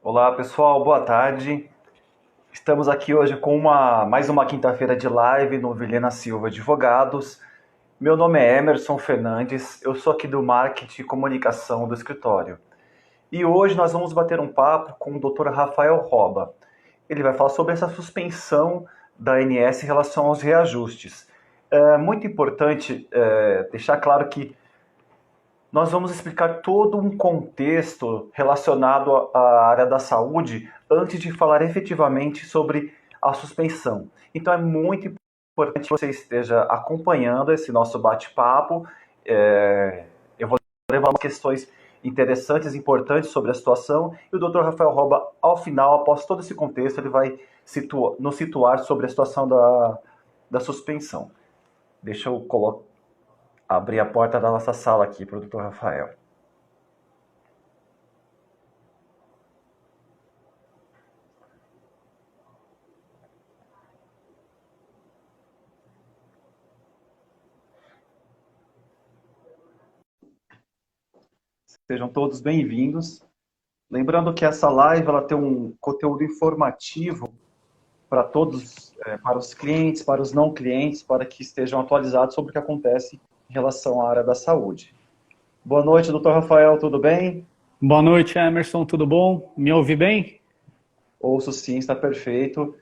Olá pessoal, boa tarde. Estamos aqui hoje com mais uma quinta-feira de live no Vilhena Silva Advogados. Meu nome é Emerson Fernandes, eu sou aqui do Marketing e Comunicação do escritório. E hoje nós vamos bater um papo com o Dr. Rafael Roba. Ele vai falar sobre essa suspensão da ANS em relação aos reajustes. É muito importante deixar claro que nós vamos explicar todo um contexto relacionado à área da saúde antes de falar efetivamente sobre a suspensão. Então é muito importante que você esteja acompanhando esse nosso bate-papo. Eu vou levar questões interessantes, importantes sobre a situação, e o Dr. Rafael Roba, ao final, após todo esse contexto, ele vai nos situar sobre a situação da suspensão. Deixa eu abrir a porta da nossa sala aqui para o Dr. Rafael. Sejam todos bem-vindos. Lembrando que essa live ela tem um conteúdo informativo para todos, para os clientes, para os não clientes, para que estejam atualizados sobre o que acontece em relação à área da saúde. Boa noite, doutor Rafael, tudo bem? Boa noite, Emerson, tudo bom? Me ouve bem? Ouço sim, está perfeito.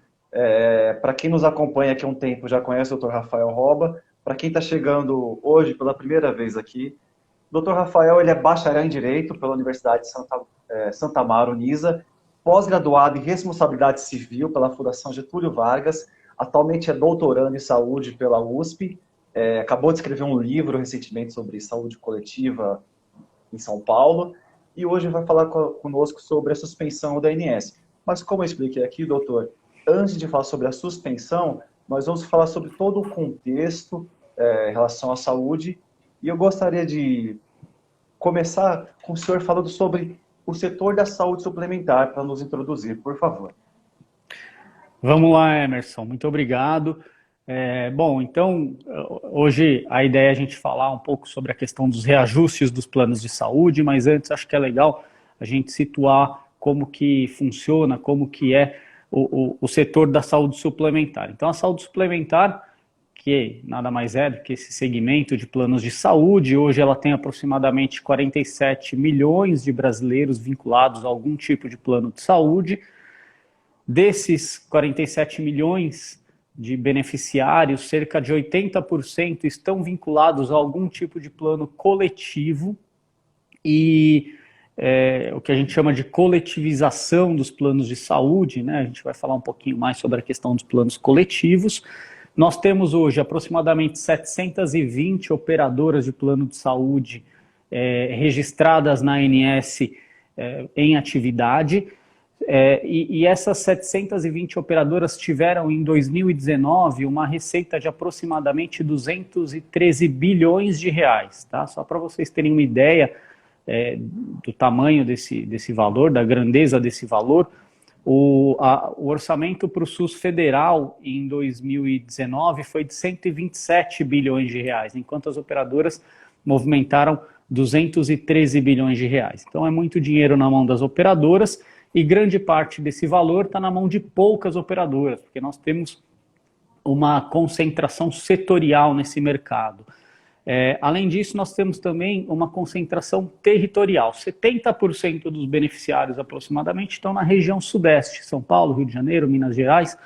Para quem nos acompanha aqui há um tempo, já conhece o doutor Rafael Roba. Para quem está chegando hoje pela primeira vez aqui, o Dr. Rafael ele é bacharel em Direito pela Universidade de Santa Amaro, Unisa, pós-graduado em Responsabilidade Civil pela Fundação Getúlio Vargas, atualmente é doutorando em Saúde pela USP, acabou de escrever um livro recentemente sobre saúde coletiva em São Paulo, e hoje vai falar conosco sobre a suspensão da ANS. Mas como eu expliquei aqui, doutor, antes de falar sobre a suspensão, nós vamos falar sobre todo o contexto em relação à saúde. E eu gostaria de começar com o senhor falando sobre o setor da saúde suplementar, para nos introduzir, por favor. Vamos lá, Emerson, muito obrigado. Bom, então, hoje a ideia é a gente falar um pouco sobre a questão dos reajustes dos planos de saúde, mas antes acho que é legal a gente situar como que funciona, como que é o setor da saúde suplementar. Então, a saúde suplementar, que nada mais é do que esse segmento de planos de saúde, hoje ela tem aproximadamente 47 milhões de brasileiros vinculados a algum tipo de plano de saúde. Desses 47 milhões de beneficiários, cerca de 80% estão vinculados a algum tipo de plano coletivo e o que a gente chama de coletivização dos planos de saúde, né? A gente vai falar um pouquinho mais sobre a questão dos planos coletivos. Nós temos hoje aproximadamente 720 operadoras de plano de saúde registradas na ANS em atividade, e essas 720 operadoras tiveram em 2019 uma receita de aproximadamente 213 bilhões de reais, tá? Só para vocês terem uma ideia do tamanho desse valor, da grandeza desse valor. O orçamento para o SUS federal em 2019 foi de 127 bilhões de reais, enquanto as operadoras movimentaram 213 bilhões de reais. Então é muito dinheiro na mão das operadoras e grande parte desse valor está na mão de poucas operadoras, porque nós temos uma concentração setorial nesse mercado. Além disso, nós temos também uma concentração territorial. 70% dos beneficiários, aproximadamente, estão na região sudeste, São Paulo, Rio de Janeiro, Minas Gerais,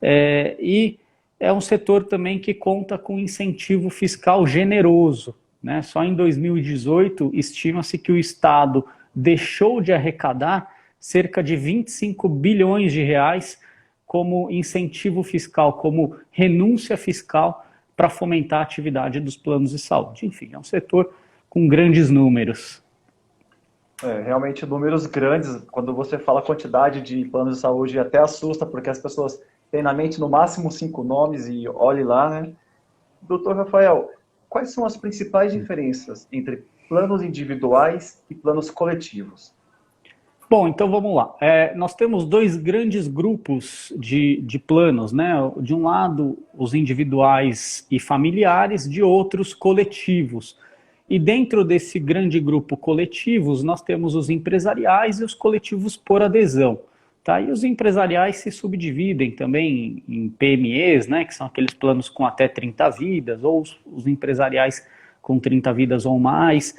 e é um setor também que conta com incentivo fiscal generoso, né? Só em 2018, estima-se que o Estado deixou de arrecadar cerca de 25 bilhões de reais como incentivo fiscal, como renúncia fiscal para fomentar a atividade dos planos de saúde. Enfim, é um setor com grandes números. Realmente números grandes, quando você fala a quantidade de planos de saúde, até assusta, porque as pessoas têm na mente no máximo 5 nomes e olhe lá, né? Doutor Rafael, quais são as principais diferenças entre planos individuais e planos coletivos? Bom, então vamos lá. Nós temos dois grandes grupos de planos, né? De um lado, os individuais e familiares, de outros, coletivos. E dentro desse grande grupo coletivos, nós temos os empresariais e os coletivos por adesão. Tá? E os empresariais se subdividem também em PMEs, né, que são aqueles planos com até 30 vidas, ou os empresariais com 30 vidas ou mais.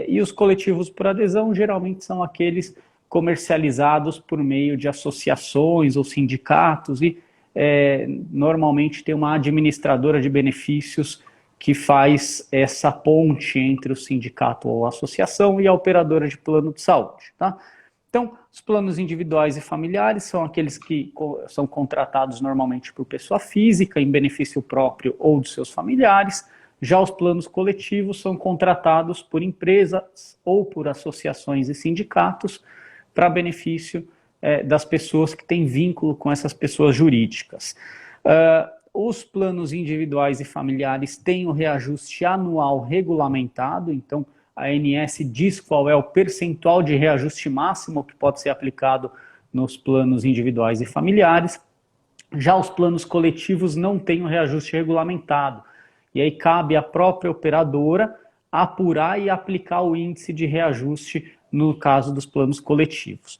E os coletivos por adesão geralmente são aqueles comercializados por meio de associações ou sindicatos e normalmente tem uma administradora de benefícios que faz essa ponte entre o sindicato ou a associação e a operadora de plano de saúde. Tá? Então, os planos individuais e familiares são aqueles que são contratados normalmente por pessoa física, em benefício próprio ou dos seus familiares. Já os planos coletivos são contratados por empresas ou por associações e sindicatos para benefício das pessoas que têm vínculo com essas pessoas jurídicas. Os planos individuais e familiares têm o reajuste anual regulamentado, então a ANS diz qual é o percentual de reajuste máximo que pode ser aplicado nos planos individuais e familiares. Já os planos coletivos não têm o reajuste regulamentado, e aí cabe à própria operadora apurar e aplicar o índice de reajuste no caso dos planos coletivos.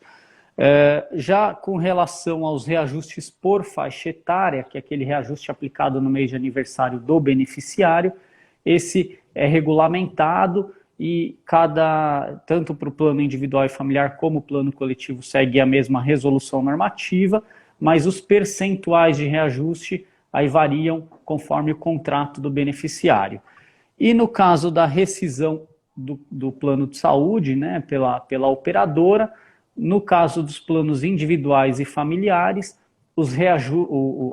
Já com relação aos reajustes por faixa etária, que é aquele reajuste aplicado no mês de aniversário do beneficiário, esse é regulamentado e tanto para o plano individual e familiar como o plano coletivo segue a mesma resolução normativa, mas os percentuais de reajuste aí variam conforme o contrato do beneficiário. E no caso da rescisão do plano de saúde, né, pela operadora, no caso dos planos individuais e familiares,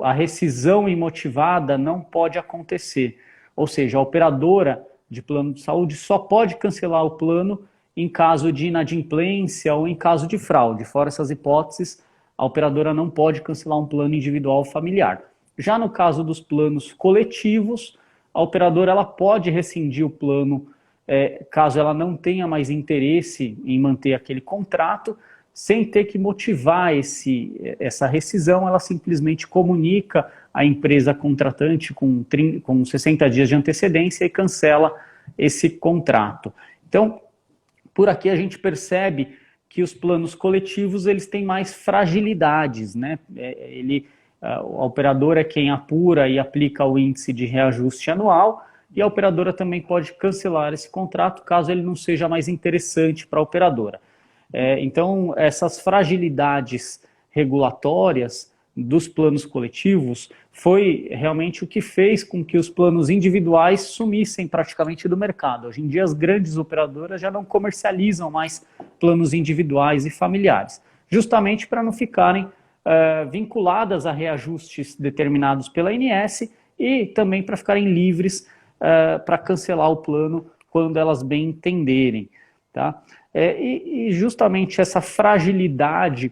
a rescisão imotivada não pode acontecer. Ou seja, a operadora de plano de saúde só pode cancelar o plano em caso de inadimplência ou em caso de fraude. Fora essas hipóteses, a operadora não pode cancelar um plano individual ou familiar. Já no caso dos planos coletivos, a operadora ela pode rescindir o plano caso ela não tenha mais interesse em manter aquele contrato, sem ter que motivar essa rescisão, ela simplesmente comunica a empresa contratante com 60 dias de antecedência e cancela esse contrato. Então, por aqui a gente percebe que os planos coletivos eles têm mais fragilidades, né? A operadora é quem apura e aplica o índice de reajuste anual, e a operadora também pode cancelar esse contrato caso ele não seja mais interessante para a operadora. Então, essas fragilidades regulatórias dos planos coletivos foi realmente o que fez com que os planos individuais sumissem praticamente do mercado. Hoje em dia, as grandes operadoras já não comercializam mais planos individuais e familiares, justamente para não ficarem vinculadas a reajustes determinados pela ANS e também para ficarem livres para cancelar o plano quando elas bem entenderem. Tá? E justamente essa fragilidade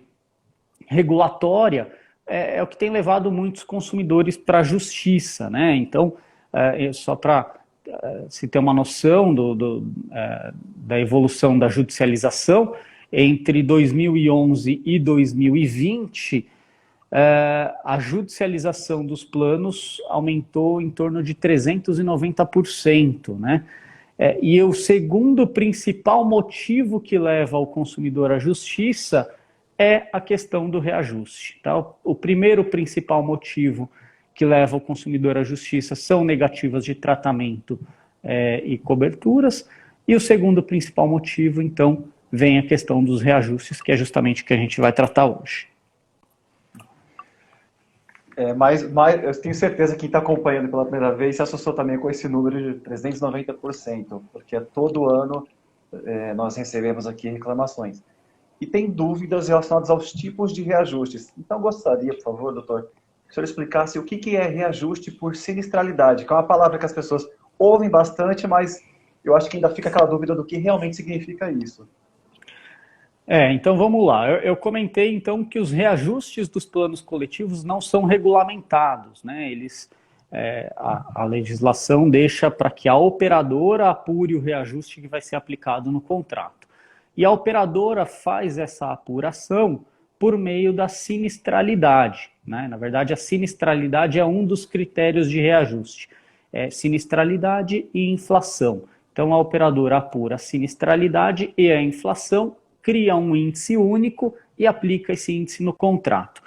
regulatória é o que tem levado muitos consumidores para a justiça, né? Então, só para se ter uma noção da evolução da judicialização, entre 2011 e 2020, a judicialização dos planos aumentou em torno de 390%, né? E o segundo principal motivo que leva o consumidor à justiça é a questão do reajuste. Tá? O primeiro principal motivo que leva o consumidor à justiça são negativas de tratamento e coberturas, e o segundo principal motivo, então, vem a questão dos reajustes, que é justamente o que a gente vai tratar hoje. Mas eu tenho certeza que quem está acompanhando pela primeira vez se associou também com esse número de 390%, porque todo ano nós recebemos aqui reclamações. E tem dúvidas relacionadas aos tipos de reajustes. Então, gostaria, por favor, doutor, que o senhor explicasse o que é reajuste por sinistralidade, que é uma palavra que as pessoas ouvem bastante, mas eu acho que ainda fica aquela dúvida do que realmente significa isso. Então vamos lá. Eu comentei então que os reajustes dos planos coletivos não são regulamentados, né? A legislação deixa para que a operadora apure o reajuste que vai ser aplicado no contrato. E a operadora faz essa apuração por meio da sinistralidade, né? Na verdade, a sinistralidade é um dos critérios de reajuste. Sinistralidade e inflação. Então, a operadora apura a sinistralidade e a inflação, cria um índice único e aplica esse índice no contrato.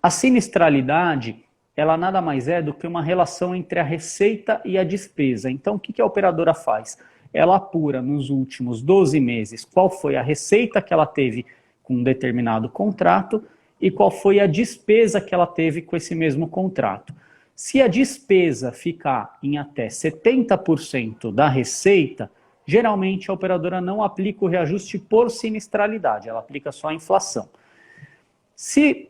A sinistralidade, ela nada mais é do que uma relação entre a receita e a despesa. Então, o que a operadora faz? Ela apura nos últimos 12 meses qual foi a receita que ela teve com um determinado contrato e qual foi a despesa que ela teve com esse mesmo contrato. Se a despesa ficar em até 70% da receita, geralmente a operadora não aplica o reajuste por sinistralidade, ela aplica só a inflação. Se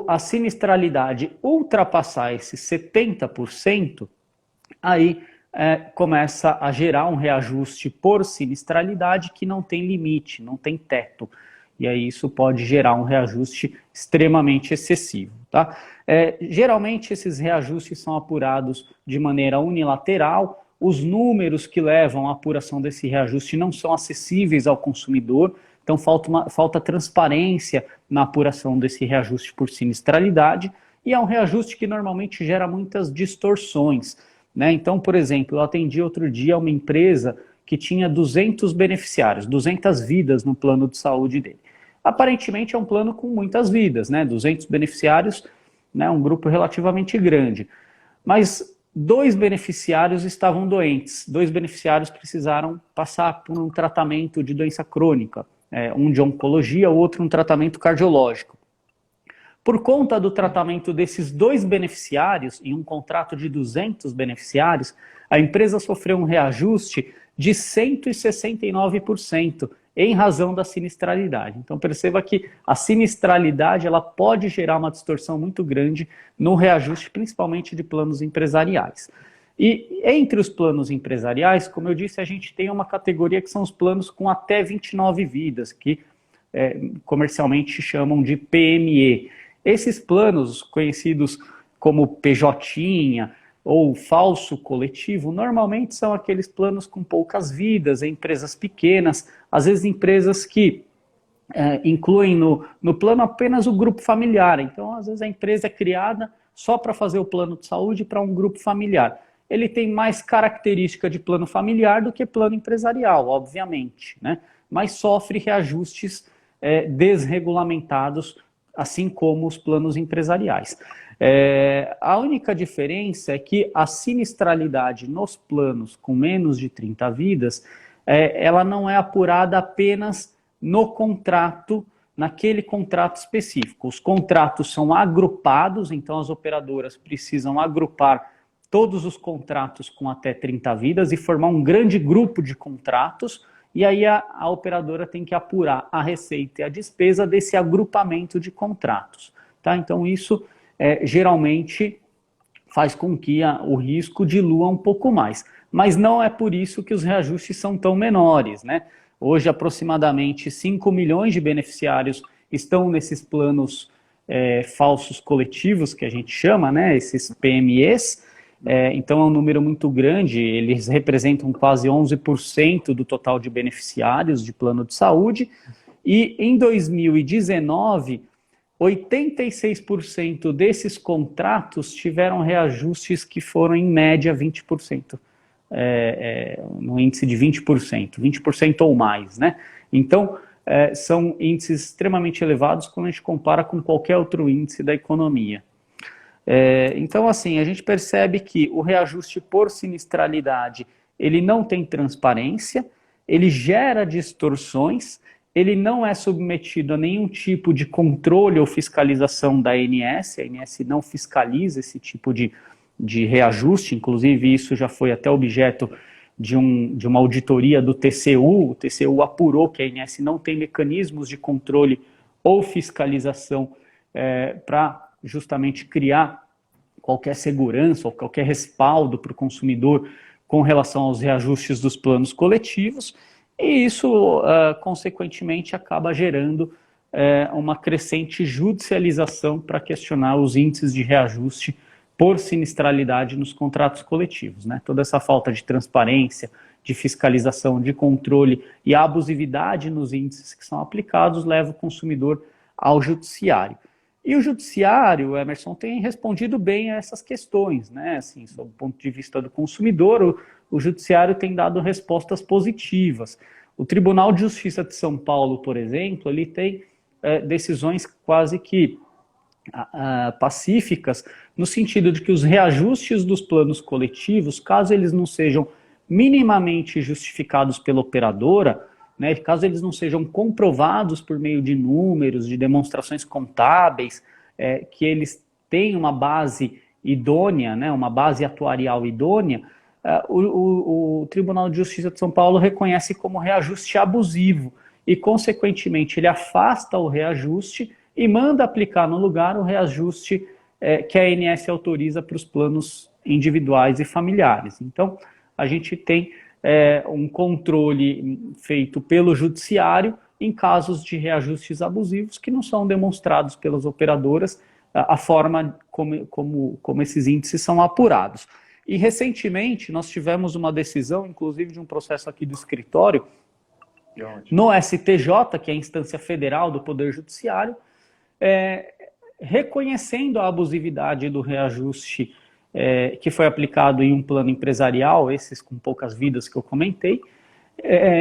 a sinistralidade ultrapassar esses 70%, aí começa a gerar um reajuste por sinistralidade que não tem limite, não tem teto. E aí isso pode gerar um reajuste extremamente excessivo. Tá? Geralmente esses reajustes são apurados de maneira unilateral, os números que levam à apuração desse reajuste não são acessíveis ao consumidor, então falta transparência na apuração desse reajuste por sinistralidade, e é um reajuste que normalmente gera muitas distorções. Né? Então, por exemplo, eu atendi outro dia uma empresa que tinha 200 beneficiários, 200 vidas no plano de saúde dele. Aparentemente é um plano com muitas vidas, né? 200 beneficiários, né? Um grupo relativamente grande. Mas 2 beneficiários estavam doentes, 2 beneficiários precisaram passar por um tratamento de doença crônica, um de oncologia, o outro um tratamento cardiológico. Por conta do tratamento desses 2 beneficiários, em um contrato de 200 beneficiários, a empresa sofreu um reajuste de 169%, em razão da sinistralidade. Então perceba que a sinistralidade ela pode gerar uma distorção muito grande no reajuste, principalmente de planos empresariais. E entre os planos empresariais, como eu disse, a gente tem uma categoria que são os planos com até 29 vidas, que comercialmente chamam de PME. Esses planos, conhecidos como PJ ou falso coletivo, normalmente são aqueles planos com poucas vidas, em empresas pequenas, às vezes empresas que incluem no plano apenas o grupo familiar. Então, às vezes a empresa é criada só para fazer o plano de saúde para um grupo familiar. Ele tem mais característica de plano familiar do que plano empresarial, obviamente, né? Mas sofre reajustes desregulamentados, assim como os planos empresariais. A única diferença é que a sinistralidade nos planos com menos de 30 vidas, ela não é apurada apenas no contrato, naquele contrato específico. Os contratos são agrupados, então as operadoras precisam agrupar todos os contratos com até 30 vidas e formar um grande grupo de contratos, e aí a operadora tem que apurar a receita e a despesa desse agrupamento de contratos. Tá? Então isso geralmente faz com que o risco dilua um pouco mais. Mas não é por isso que os reajustes são tão menores, né? Hoje, aproximadamente 5 milhões de beneficiários estão nesses planos falsos coletivos, que a gente chama, né? Esses PMEs. Então, é um número muito grande, eles representam quase 11% do total de beneficiários de plano de saúde. E em 2019... 86% desses contratos tiveram reajustes que foram, em média, 20%, no índice de 20% ou mais, né? Então, são índices extremamente elevados quando a gente compara com qualquer outro índice da economia. Então, assim, a gente percebe que o reajuste por sinistralidade, ele não tem transparência, ele gera distorções, ele não é submetido a nenhum tipo de controle ou fiscalização da ANS, a ANS não fiscaliza esse tipo de reajuste, inclusive isso já foi até objeto de uma auditoria do TCU, o TCU apurou que a ANS não tem mecanismos de controle ou fiscalização para justamente criar qualquer segurança ou qualquer respaldo para o consumidor com relação aos reajustes dos planos coletivos. E isso, consequentemente, acaba gerando uma crescente judicialização para questionar os índices de reajuste por sinistralidade nos contratos coletivos, né? Toda essa falta de transparência, de fiscalização, de controle e a abusividade nos índices que são aplicados leva o consumidor ao judiciário. E o judiciário, Emerson, tem respondido bem a essas questões, né? Assim, sob o ponto de vista do consumidor, o judiciário tem dado respostas positivas. O Tribunal de Justiça de São Paulo, por exemplo, ele tem decisões quase que pacíficas, no sentido de que os reajustes dos planos coletivos, caso eles não sejam minimamente justificados pela operadora, né, caso eles não sejam comprovados por meio de números, de demonstrações contábeis, que eles têm uma base idônea, né, uma base atuarial idônea, o Tribunal de Justiça de São Paulo reconhece como reajuste abusivo e, consequentemente, ele afasta o reajuste e manda aplicar no lugar o reajuste que a ANS autoriza para os planos individuais e familiares. Então, a gente tem um controle feito pelo judiciário em casos de reajustes abusivos que não são demonstrados pelas operadoras, a forma como esses índices são apurados. E, recentemente, nós tivemos uma decisão, inclusive de um processo aqui do escritório, no STJ, que é a instância federal do Poder Judiciário, reconhecendo a abusividade do reajuste que foi aplicado em um plano empresarial, esses com poucas vidas que eu comentei,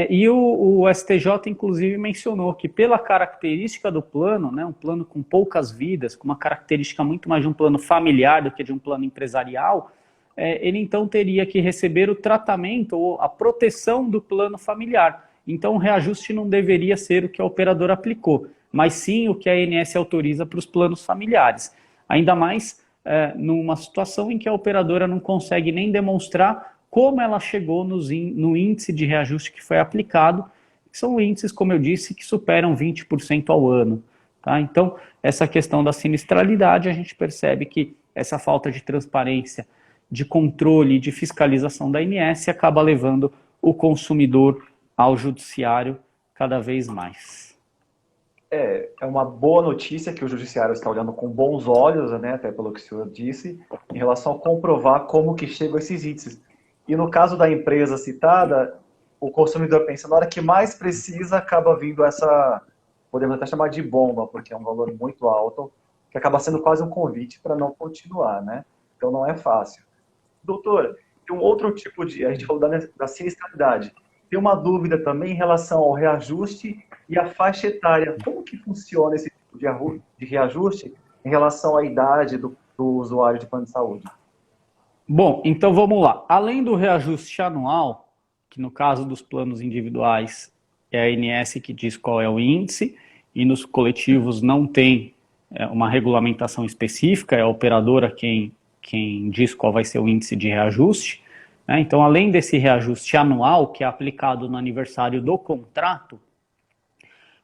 e o STJ, inclusive, mencionou que pela característica do plano, né, um plano com poucas vidas, com uma característica muito mais de um plano familiar do que de um plano empresarial, ele então teria que receber o tratamento ou a proteção do plano familiar. Então o reajuste não deveria ser o que a operadora aplicou, mas sim o que a ANS autoriza para os planos familiares. Ainda mais numa situação em que a operadora não consegue nem demonstrar como ela chegou no índice de reajuste que foi aplicado, que são índices, como eu disse, que superam 20% ao ano. Tá? Então, essa questão da sinistralidade, a gente percebe que essa falta de transparência, de controle e de fiscalização da ANS acaba levando o consumidor ao judiciário cada vez mais. É uma boa notícia que o judiciário está olhando com bons olhos, né, até pelo que o senhor disse, em relação a comprovar como que chegam esses índices. E no caso da empresa citada, o consumidor pensa, na hora que mais precisa, acaba vindo essa, podemos até chamar de bomba, porque é um valor muito alto, que acaba sendo quase um convite para não continuar, né? Então não é fácil. Doutor, tem um outro tipo de, a gente falou da sinistralidade, tem uma dúvida também em relação ao reajuste e a faixa etária. Como que funciona esse tipo de reajuste em relação à idade do usuário de plano de saúde? Bom, então vamos lá. Além do reajuste anual, que no caso dos planos individuais é a ANS que diz qual é o índice, e nos coletivos não tem uma regulamentação específica, é a operadora quem diz qual vai ser o índice de reajuste. Então, além desse reajuste anual, que é aplicado no aniversário do contrato,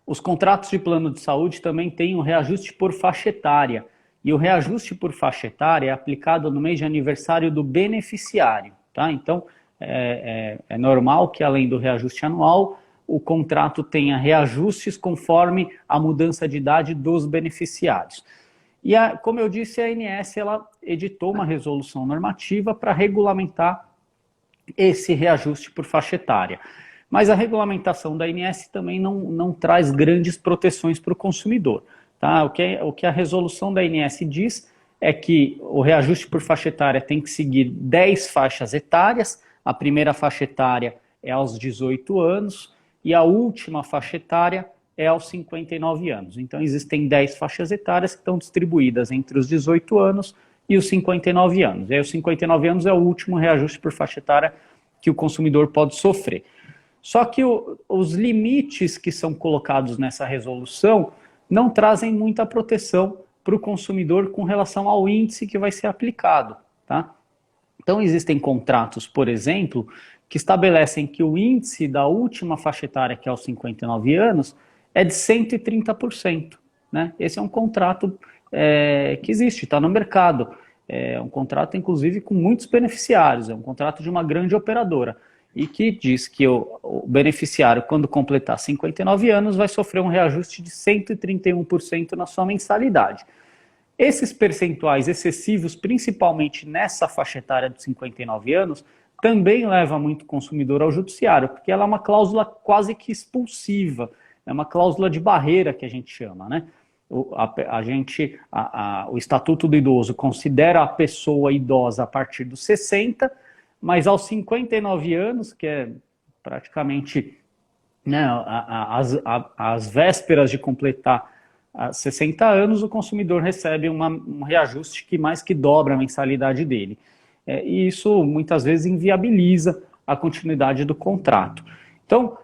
os contratos de plano de saúde também têm um reajuste por faixa etária. E o reajuste por faixa etária é aplicado no mês de aniversário do beneficiário. Tá? Então, é normal que, além do reajuste anual, o contrato tenha reajustes conforme a mudança de idade dos beneficiários. E, como eu disse, a ANS ela editou uma resolução normativa para regulamentar esse reajuste por faixa etária. Mas a regulamentação da ANS também não traz grandes proteções para o consumidor. Tá? O que a resolução da ANS diz é que o reajuste por faixa etária tem que seguir 10 faixas etárias. A primeira faixa etária é aos 18 anos e a última faixa etária é aos 59 anos. Então, existem 10 faixas etárias que estão distribuídas entre os 18 anos e os 59 anos. E aí, os 59 anos é o último reajuste por faixa etária que o consumidor pode sofrer. Só que os limites que são colocados nessa resolução não trazem muita proteção para o consumidor com relação ao índice que vai ser aplicado. Tá? Então, existem contratos, por exemplo, que estabelecem que o índice da última faixa etária, que é aos 59 anos, é de 130%. Né? Esse é um contrato que existe, está no mercado. É um contrato, inclusive, com muitos beneficiários, é um contrato de uma grande operadora, e que diz que o beneficiário, quando completar 59 anos, vai sofrer um reajuste de 131% na sua mensalidade. Esses percentuais excessivos, principalmente nessa faixa etária de 59 anos, também leva muito consumidor ao judiciário, porque ela é uma cláusula quase que expulsiva, é uma cláusula de barreira que a gente chama, né? O Estatuto do Idoso considera a pessoa idosa a partir dos 60, mas aos 59 anos, que é praticamente, né, as vésperas de completar 60 anos, o consumidor recebe um reajuste que mais que dobra a mensalidade dele. E isso muitas vezes inviabiliza a continuidade do contrato. Então,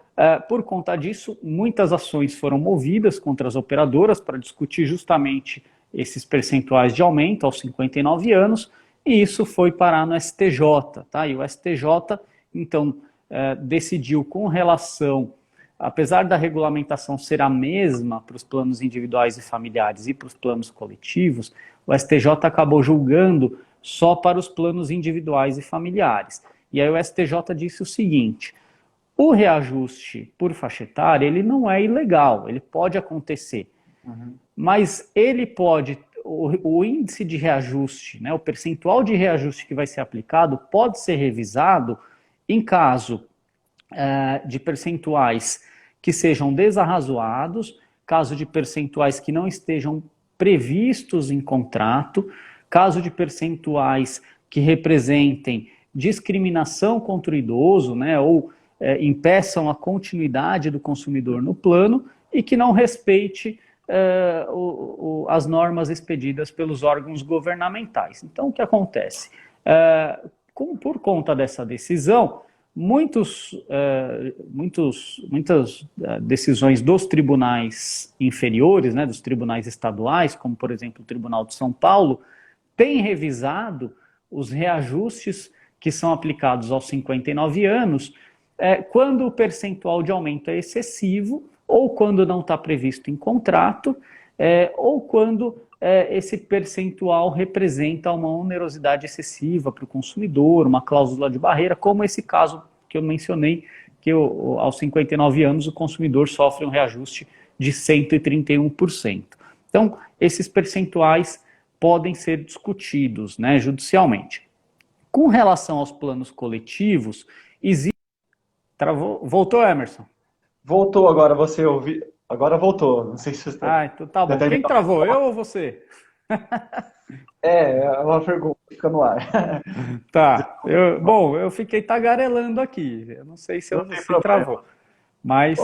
por conta disso, muitas ações foram movidas contra as operadoras para discutir justamente esses percentuais de aumento aos 59 anos, e isso foi parar no STJ, tá? E o STJ, então, decidiu com relação, apesar da regulamentação ser a mesma para os planos individuais e familiares e para os planos coletivos, o STJ acabou julgando só para os planos individuais e familiares. E aí o STJ disse o seguinte: o reajuste por faixa etária, ele não é ilegal, ele pode acontecer, mas ele pode, o índice de reajuste, né, o percentual de reajuste que vai ser aplicado pode ser revisado em caso de percentuais que sejam desarrazoados, caso de percentuais que não estejam previstos em contrato, caso de percentuais que representem discriminação contra o idoso, né, ou impeçam a continuidade do consumidor no plano e que não respeite as normas expedidas pelos órgãos governamentais. Então, o que acontece? Por conta dessa decisão, muitas decisões dos tribunais inferiores, né, dos tribunais estaduais, como, por exemplo, o Tribunal de São Paulo, têm revisado os reajustes que são aplicados aos 59 anos, quando o percentual de aumento é excessivo, ou quando não está previsto em contrato, ou quando esse percentual representa uma onerosidade excessiva para o consumidor, uma cláusula de barreira, como esse caso que eu mencionei, que aos 59 anos o consumidor sofre um reajuste de 131%. Então, esses percentuais podem ser discutidos, né, judicialmente. Com relação aos planos coletivos, existe... Voltou, Emerson? Voltou agora, você ouviu? Agora voltou, não sei se você está... Então tá bom. Quem travou, eu ou você? É uma pergunta, fica no ar. Tá, eu fiquei tagarelando aqui, eu não sei se você travou, mas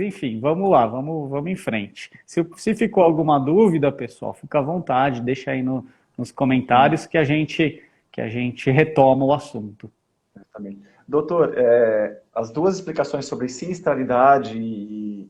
enfim, vamos lá, vamos em frente. Se ficou alguma dúvida, pessoal, fica à vontade, deixa aí nos comentários que a gente retoma o assunto. Exatamente. Doutor, as duas explicações sobre sinistralidade e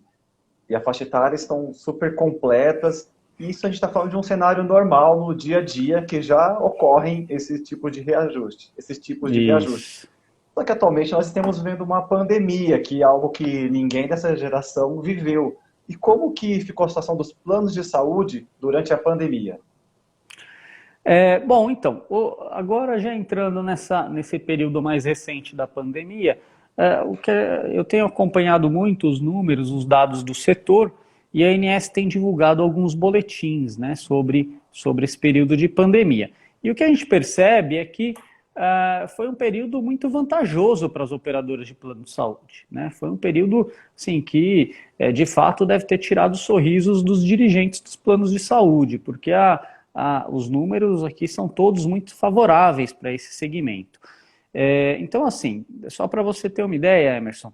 a faixa etária estão super completas. Isso a gente está falando de um cenário normal no dia a dia, que já ocorrem esse tipo de reajuste, esses tipos de reajuste. Só que atualmente nós estamos vivendo uma pandemia, que é algo que ninguém dessa geração viveu. E como que ficou a situação dos planos de saúde durante a pandemia? Bom, então, agora já entrando nesse período mais recente da pandemia, eu tenho acompanhado muito os números, os dados do setor, e a ANS tem divulgado alguns boletins, né, sobre esse período de pandemia. E o que a gente percebe é que foi um período muito vantajoso para as operadoras de plano de saúde, né? Foi um período assim, que, de fato, deve ter tirado os sorrisos dos dirigentes dos planos de saúde, porque os números aqui são todos muito favoráveis para esse segmento. Então, assim, só para você ter uma ideia, Emerson,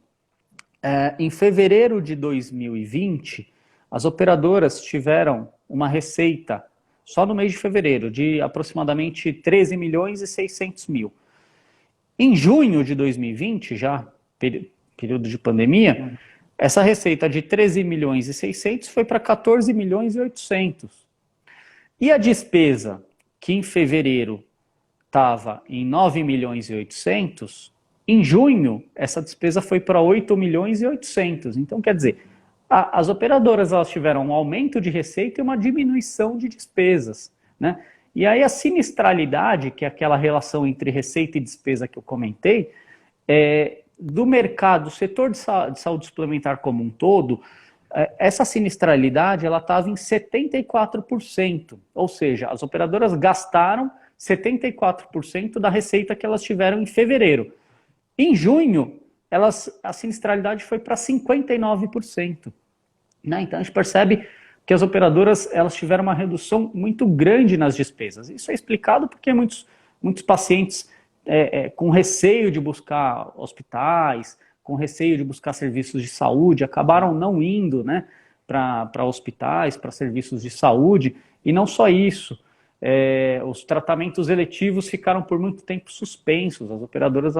em fevereiro de 2020, as operadoras tiveram uma receita, só no mês de fevereiro, de aproximadamente 13 milhões e 600 mil. Em junho de 2020, já período de pandemia, essa receita de 13 milhões e 600 foi para 14 milhões e 800. E a despesa, que em fevereiro estava em 9 milhões e 800, em junho, essa despesa foi para 8 milhões e 800. Então, quer dizer, as operadoras elas tiveram um aumento de receita e uma diminuição de despesas, né? E aí a sinistralidade, que é aquela relação entre receita e despesa que eu comentei, do mercado, do setor de saúde suplementar como um todo, essa sinistralidade ela estava em 74%, ou seja, as operadoras gastaram 74% da receita que elas tiveram em fevereiro. Em junho, a sinistralidade foi para 59%. Né? Então a gente percebe que as operadoras elas tiveram uma redução muito grande nas despesas. Isso é explicado porque muitos pacientes com receio de buscar hospitais, com receio de buscar serviços de saúde, acabaram não indo, né, para hospitais, para serviços de saúde, e não só isso, os tratamentos eletivos ficaram por muito tempo suspensos. As operadoras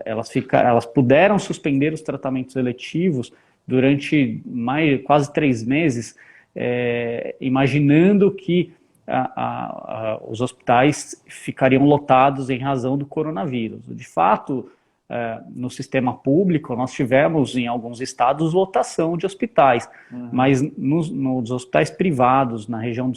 elas puderam suspender os tratamentos eletivos durante quase 3 meses, imaginando que os hospitais ficariam lotados em razão do coronavírus. De fato, no sistema público, nós tivemos em alguns estados lotação de hospitais, mas nos hospitais privados, na região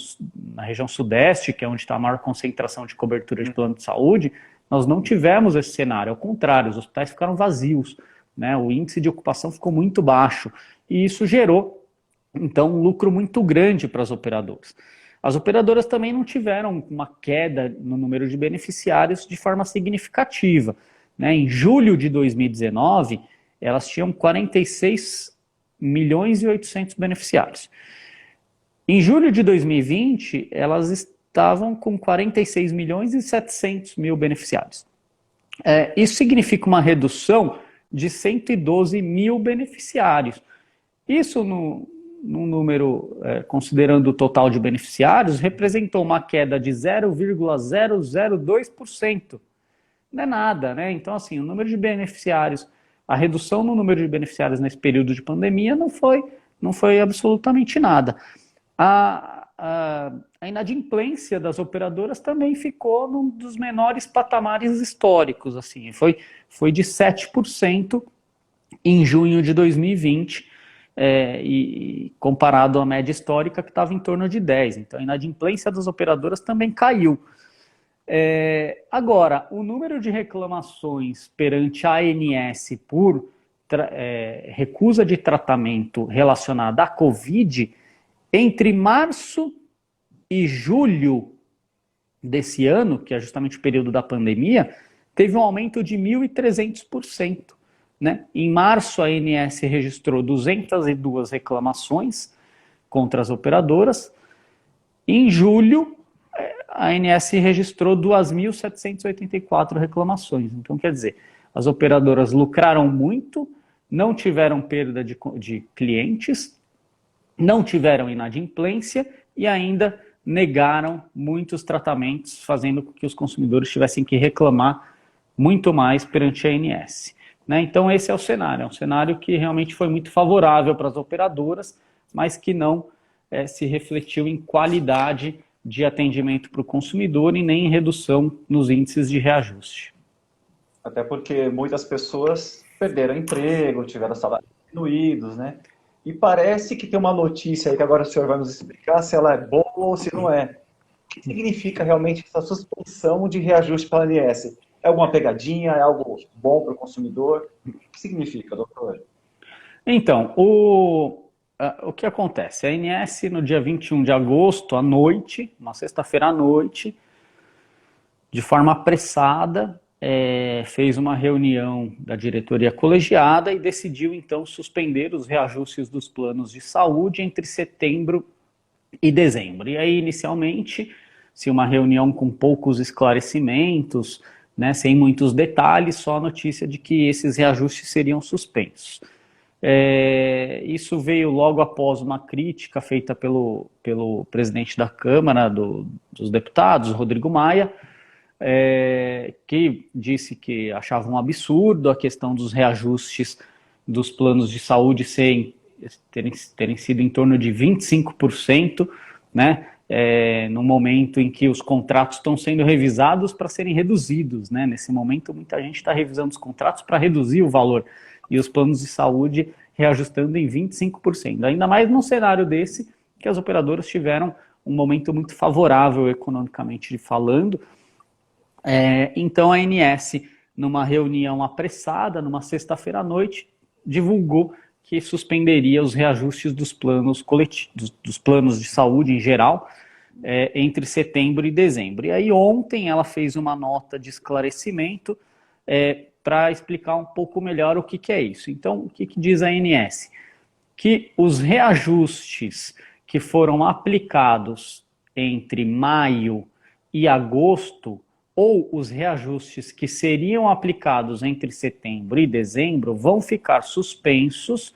sudeste, que é onde está a maior concentração de cobertura de plano de saúde, nós não tivemos esse cenário. Ao contrário, os hospitais ficaram vazios, né? O índice de ocupação ficou muito baixo, e isso gerou, então, um lucro muito grande para as operadoras. As operadoras também não tiveram uma queda no número de beneficiários de forma significativa, né? Em julho de 2019, elas tinham 46 milhões e 800 beneficiários. Em julho de 2020, elas estavam com 46 milhões e 700 mil beneficiários. Isso significa uma redução de 112 mil beneficiários. Isso, num número, considerando o total de beneficiários, representou uma queda de 0,002%. Não é nada, né? Então, assim, o número de beneficiários, a redução no número de beneficiários nesse período de pandemia não foi absolutamente nada. A inadimplência das operadoras também ficou num dos menores patamares históricos, assim, foi de 7% em junho de 2020, e comparado à média histórica que estava em torno de 10%. Então, a inadimplência das operadoras também caiu. Agora, o número de reclamações perante a ANS por recusa de tratamento relacionada à Covid, entre março e julho desse ano, que é justamente o período da pandemia, teve um aumento de 1.300%. Né? Em março, a ANS registrou 202 reclamações contra as operadoras. Em julho, a ANS registrou 2.784 reclamações. Então, quer dizer, as operadoras lucraram muito, não tiveram perda de clientes, não tiveram inadimplência e ainda negaram muitos tratamentos, fazendo com que os consumidores tivessem que reclamar muito mais perante a ANS. Né? Então, esse é o cenário. É um cenário que realmente foi muito favorável para as operadoras, mas que não se refletiu em qualidade de atendimento para o consumidor e nem em redução nos índices de reajuste. Até porque muitas pessoas perderam emprego, tiveram salários diminuídos, né? E parece que tem uma notícia aí que agora o senhor vai nos explicar se ela é boa ou se não é. O que significa realmente essa suspensão de reajuste pela ANS? É alguma pegadinha? É algo bom para o consumidor? O que significa, doutor? Então, o que acontece? A ANS, no dia 21 de agosto, à noite, uma sexta-feira à noite, de forma apressada, fez uma reunião da diretoria colegiada e decidiu, então, suspender os reajustes dos planos de saúde entre setembro e dezembro. E aí, inicialmente, se uma reunião com poucos esclarecimentos, né, sem muitos detalhes, só a notícia de que esses reajustes seriam suspensos. Isso veio logo após uma crítica feita pelo presidente da Câmara dos Deputados, Rodrigo Maia, que disse que achava um absurdo a questão dos reajustes dos planos de saúde terem sido em torno de 25%, né, no momento em que os contratos estão sendo revisados para serem reduzidos. Né? Nesse momento, muita gente está revisando os contratos para reduzir o valor, e os planos de saúde reajustando em 25%. Ainda mais num cenário desse, que as operadoras tiveram um momento muito favorável economicamente falando. Então a ANS, numa reunião apressada, numa sexta-feira à noite, divulgou que suspenderia os reajustes dos planos coletivos, dos planos de saúde em geral, entre setembro e dezembro. E aí ontem ela fez uma nota de esclarecimento para explicar um pouco melhor o que é isso. Então, o que diz a ANS? Que os reajustes que foram aplicados entre maio e agosto ou os reajustes que seriam aplicados entre setembro e dezembro vão ficar suspensos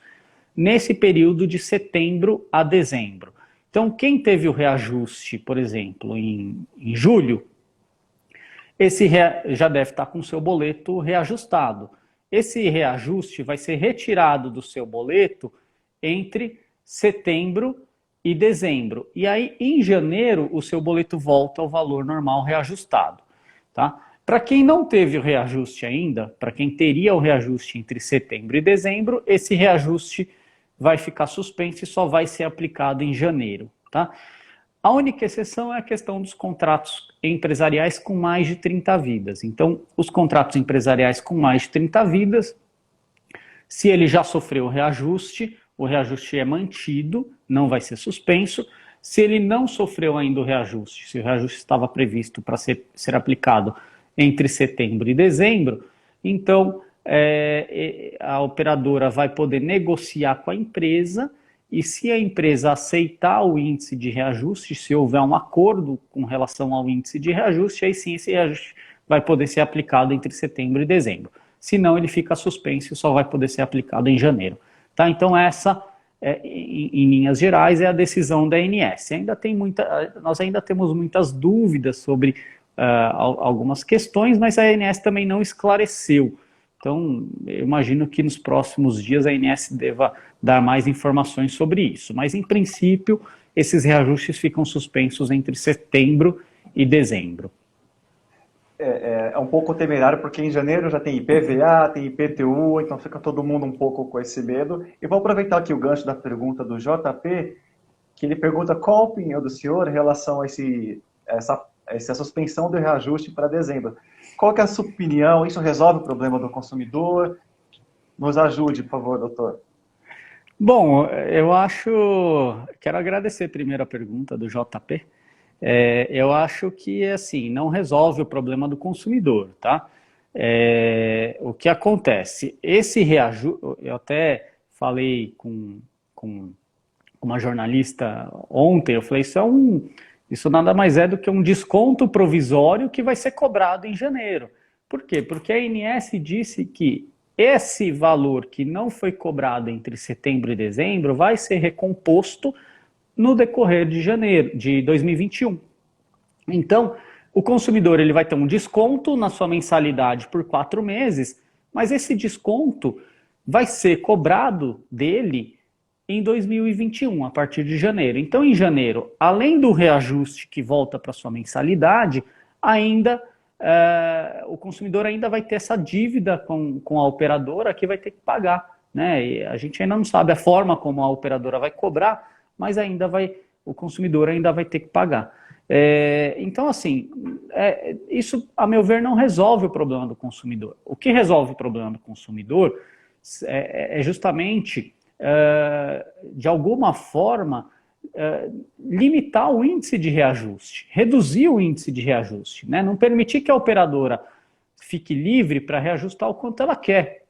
nesse período de setembro a dezembro. Então, quem teve o reajuste, por exemplo, em julho, esse já deve estar com o seu boleto reajustado. Esse reajuste vai ser retirado do seu boleto entre setembro e dezembro. E aí, em janeiro, o seu boleto volta ao valor normal reajustado. Tá? Para quem não teve o reajuste ainda, para quem teria o reajuste entre setembro e dezembro, esse reajuste vai ficar suspenso e só vai ser aplicado em janeiro. Tá? A única exceção é a questão dos contratos empresariais com mais de 30 vidas. Então, os contratos empresariais com mais de 30 vidas, se ele já sofreu o reajuste é mantido, não vai ser suspenso. Se ele não sofreu ainda o reajuste, se o reajuste estava previsto para ser aplicado entre setembro e dezembro, então a operadora vai poder negociar com a empresa e se a empresa aceitar o índice de reajuste, se houver um acordo com relação ao índice de reajuste, aí sim esse reajuste vai poder ser aplicado entre setembro e dezembro. Se não, ele fica suspenso e só vai poder ser aplicado em janeiro. Tá? Então essa, em linhas gerais, é a decisão da ANS. Nós ainda temos muitas dúvidas sobre algumas questões, mas a ANS também não esclareceu. Então, eu imagino que nos próximos dias a ANS deva dar mais informações sobre isso. Mas, em princípio, esses reajustes ficam suspensos entre setembro e dezembro. É um pouco temerário, porque em janeiro já tem IPVA, tem IPTU, então fica todo mundo um pouco com esse medo. E vou aproveitar aqui o gancho da pergunta do JP, que ele pergunta qual a opinião do senhor em relação a essa suspensão do reajuste para dezembro. Qual que é a sua opinião? Isso resolve o problema do consumidor? Nos ajude, por favor, doutor. Bom, quero agradecer primeiro a pergunta do JP. Eu acho que, assim, não resolve o problema do consumidor, tá? O que acontece? Esse reajuste, eu até falei com uma jornalista ontem, eu falei, isso nada mais é do que um desconto provisório que vai ser cobrado em janeiro. Por quê? Porque a ANS disse que esse valor que não foi cobrado entre setembro e dezembro vai ser recomposto no decorrer de janeiro de 2021. Então, o consumidor ele vai ter um desconto na sua mensalidade por 4 meses, mas esse desconto vai ser cobrado dele em 2021, a partir de janeiro. Então, em janeiro, além do reajuste que volta para sua mensalidade, o consumidor ainda vai ter essa dívida com a operadora que vai ter que pagar. Né? E a gente ainda não sabe a forma como a operadora vai cobrar, mas o consumidor ainda vai ter que pagar. Então, assim, isso, a meu ver, não resolve o problema do consumidor. O que resolve o problema do consumidor é justamente, de alguma forma, limitar o índice de reajuste, reduzir o índice de reajuste, né? Não permitir que a operadora fique livre para reajustar o quanto ela quer.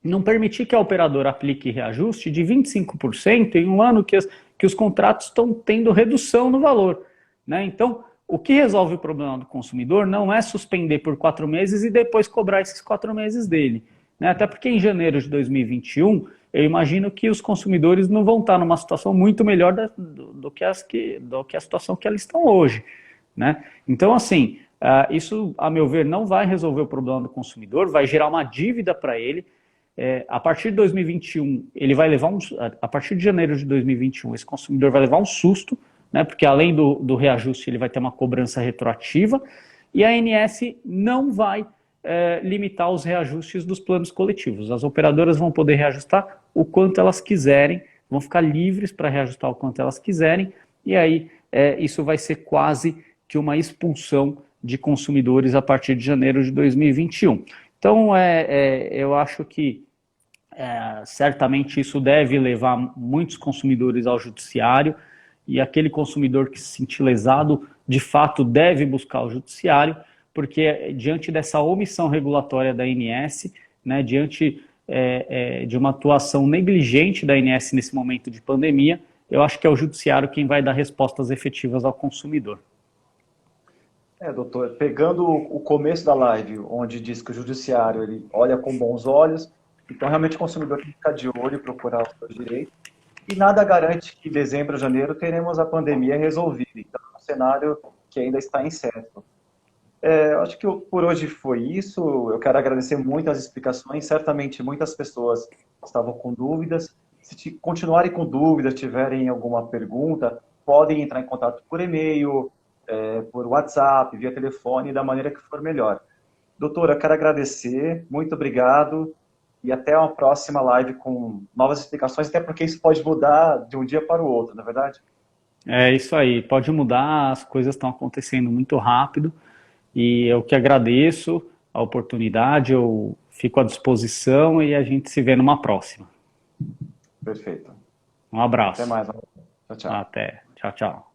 Não permitir que a operadora aplique reajuste de 25% em um ano que os contratos estão tendo redução no valor. Né? Então, o que resolve o problema do consumidor não é suspender por 4 meses e depois cobrar esses 4 meses dele. Né? Até porque em janeiro de 2021, eu imagino que os consumidores não vão estar numa situação muito melhor do que a situação que eles estão hoje. Né? Então, assim, isso, a meu ver, não vai resolver o problema do consumidor, vai gerar uma dívida para ele. A partir de 2021, ele vai levar a partir de janeiro de 2021, esse consumidor vai levar um susto, né, porque além do reajuste, ele vai ter uma cobrança retroativa, e a ANS não vai limitar os reajustes dos planos coletivos. As operadoras vão poder reajustar o quanto elas quiserem, vão ficar livres para reajustar o quanto elas quiserem, e aí isso vai ser quase que uma expulsão de consumidores a partir de janeiro de 2021. Então, eu acho que certamente isso deve levar muitos consumidores ao judiciário, e aquele consumidor que se sentir lesado, de fato, deve buscar o judiciário, porque diante dessa omissão regulatória da ANS, né, diante de uma atuação negligente da ANS nesse momento de pandemia, eu acho que é o judiciário quem vai dar respostas efetivas ao consumidor. Doutor, pegando o começo da live, onde diz que o judiciário ele olha com bons olhos, então realmente o consumidor tem que ficar de olho e procurar os seus direitos. E nada garante que em dezembro, janeiro, teremos a pandemia resolvida. Então, é um cenário que ainda está incerto. Eu acho que por hoje foi isso. Eu quero agradecer muito as explicações. Certamente muitas pessoas estavam com dúvidas. Se continuarem com dúvidas, tiverem alguma pergunta, podem entrar em contato por e-mail, por WhatsApp, via telefone, da maneira que for melhor. Doutora, eu quero agradecer, muito obrigado e até uma próxima live com novas explicações, até porque isso pode mudar de um dia para o outro, não é verdade? É isso aí, pode mudar, as coisas estão acontecendo muito rápido e eu que agradeço a oportunidade, eu fico à disposição e a gente se vê numa próxima. Perfeito. Um Até abraço. mais. Tchau, tchau. Até. Tchau, tchau.